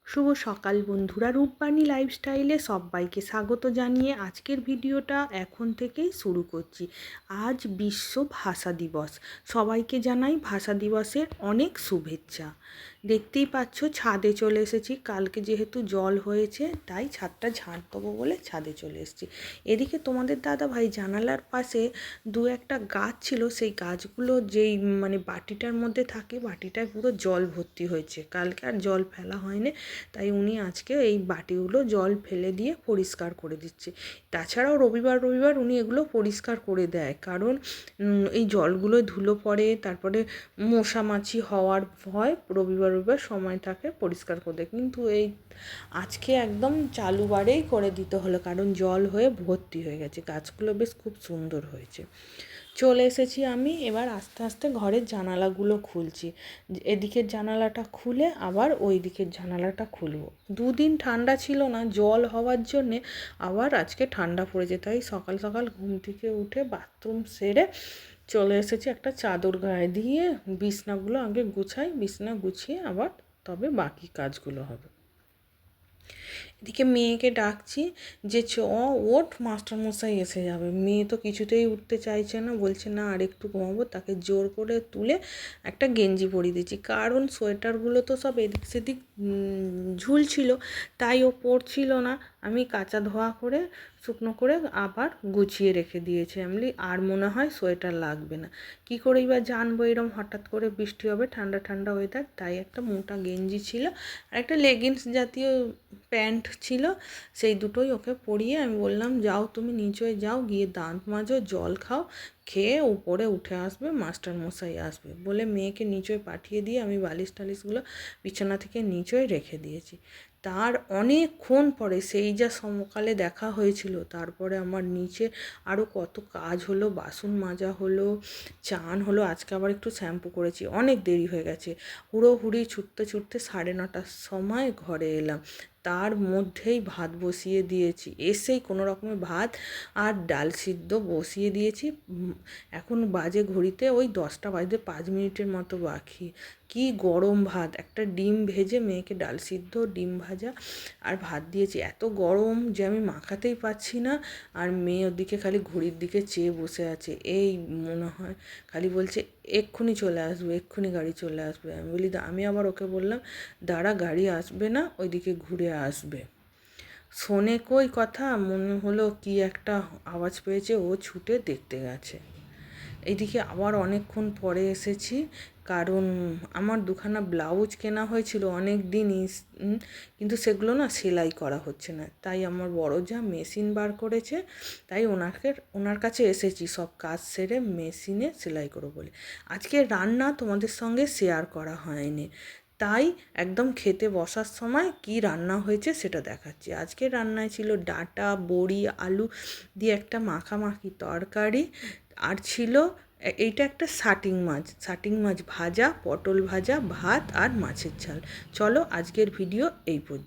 শুভ সকাল বন্ধুরা, রূপবাণী লাইফস্টাইলে সবাইকে স্বাগত জানিয়ে আজকের ভিডিওটা এখন থেকেই শুরু করছি। আজ বিশ্ব ভাষা দিবস। সবাইকে জানাই ভাষা দিবসের অনেক শুভেচ্ছা। দেখতেই পাচ্ছ ছাদে চলে এসেছি। কালকে যেহেতু জল হয়েছে তাই ছাদটা ঝাঁট দেবো বলে ছাদে চলে এসেছি। এদিকে তোমাদের দাদা ভাই জানালার পাশে দু একটা গাছ ছিল, সেই গাছগুলো যেই বাটিটার মধ্যে থাকে, বাটিটায় পুরো জল ভর্তি হয়েছে। কালকে আর জল ফেলা হয়নি, তাই উনি আজকে এই বাটিগুলো জল ফেলে দিয়ে পরিষ্কার করে দিচ্ছে। তাছাড়াও রবিবার উনি এগুলো পরিষ্কার করে দেয়, কারণ এই জলগুলো ধুলো পড়ে, তারপরে মশামাছি হওয়ার ভয়। রবিবার সময় থাকে পরিষ্কার করে দেয়, কিন্তু এই আজকে একদম চালুবারেই করে দিতে হলো, কারণ জল হয়ে ভর্তি হয়ে গেছে। গাছগুলো বেশ খুব সুন্দর হয়েছে। চলে এসেছি আমি, এবার আস্তে আস্তে ঘরের জানালাগুলো খুলছি। এদিকের জানালাটা খুলে আবার ওই দিকের জানালাটা খুলবো। দুদিন ঠান্ডা ছিল না জল হওয়ার জন্যে, আবার আজকে ঠান্ডা পড়েছে, তাই সকাল সকাল ঘুম থেকে উঠে বাথরুম সেরে চলে এসেছি। একটা চাদর গায়ে দিয়ে বিছনাগুলো আগে গুছাই, বিছনা গুছিয়ে আবার তবে বাকি কাজগুলো হবে। এদিকে মেয়েকে ডাকছি যে ওঠ, মাস্টারমশাই এসে যাবে। মেয়ে তো কিছুতেই উঠতে চাইছে না, বলছে না আর একটু ঘুমাবো। তাকে জোর করে তুলে একটা গেঞ্জি পরিয়ে দিচ্ছি, কারণ সোয়েটারগুলো তো সব এদিক সেদিক ঝুলছিল, তাই ও পরছিল না। আমি কাচা ধোয়া করে শুকনো করে আবার গুছিয়ে রেখে দিয়েছি। আমি আর মনে হয় সোয়েটার লাগবে না। কি করেই বা জানবো এরম হঠাৎ করে বৃষ্টি হবে, ঠান্ডা ঠান্ডা ওয়েদার। তাই একটা মোটা গেঞ্জি ছিল আর একটা লেগিংস জাতীয় প্যান্ট ছিল, সেই দুটোই ওকে পরিয়ে আমি বললাম যাও তুমি নিচে যাও, গিয়ে দাঁত মাজো, জল খাও, খেয়ে উপরে উঠে আসবে, মাস্টারমশাই আসবে বলে মেয়েকে নিচে পাঠিয়ে দিয়ে আমি বালিশ টালিশগুলো বিছানা থেকে নিচে রেখে দিয়েছি। তার অনেকক্ষণ পরে, সেই যা সকালে দেখা হয়েছিল, তারপরে আমার নিচে আরও কত কাজ হলো। বাসন মাজা হলো, চান হলো, আজকে আবার একটু শ্যাম্পু করেছি। অনেক দেরি হয়ে গেছে, হুড়োহুড়ি ছুটতে ছুটতে 9:30টার সময় ঘরে এলাম। তার মধ্যেই ভাত বসিয়ে দিয়েছি, এসেই কোনো রকমে ভাত আর ডাল সিদ্ধ বসিয়ে দিয়েছি। এখন বাজে ঘড়িতে ওই 10টা বাজতে 5 মিনিটের মতো বাকি। কি গরম ভাত! একটা ডিম ভেজে মেয়েকে ডাল সিদ্ধ, ডিম ভাজা আর ভাত দিয়েছি। এত গরম যে আমি মাখাতেই পারছি না, আর মেয়ে ওদিকে খালি ঘড়ির দিকে চেয়ে বসে আছে। এই মনে হয় খালি বলছে এক্ষুনি চলে আসবে, এক্ষুনি গাড়ি চলে আসবে। আমি বলি, আমি আবার ওকে বললাম দাঁড়া, গাড়ি আসবে না, ওইদিকে ঘুরে আসবে। শোনে কই কথা, মনে হলো কি একটা আওয়াজ পেয়েছে, ও ছুটে দেখতে গেছে। এইদিকে আবার অনেকক্ষণ পরে এসেছি, কারণ আমার দুখানা ব্লাউজ কেনা হয়েছিল অনেক দিনই, কিন্তু সেগুলো না সেলাই করা হচ্ছে না। তাই আমার বড় যা মেশিন বার করেছে, তাই ওনার কাছে এসেছি সব কাজ সেরে মেশিনে সেলাই করবো বলে। আজকে রান্না তোমাদের সঙ্গে শেয়ার করা হয়নি, তাই একদম খেতে বসার সময় কি রান্না হয়েছে সেটা দেখাচ্ছি। আজকের রান্নায় ছিল ডাঁটা, বড়ি, আলু দিয়ে একটা মাখামাখি তরকারি, আর ছিল এইটা একটা শাটিং মাছ ভাজা, পটল ভাজা, ভাত আর মাছের ঝাল। চলো আজকের ভিডিও এই পর্যন্ত।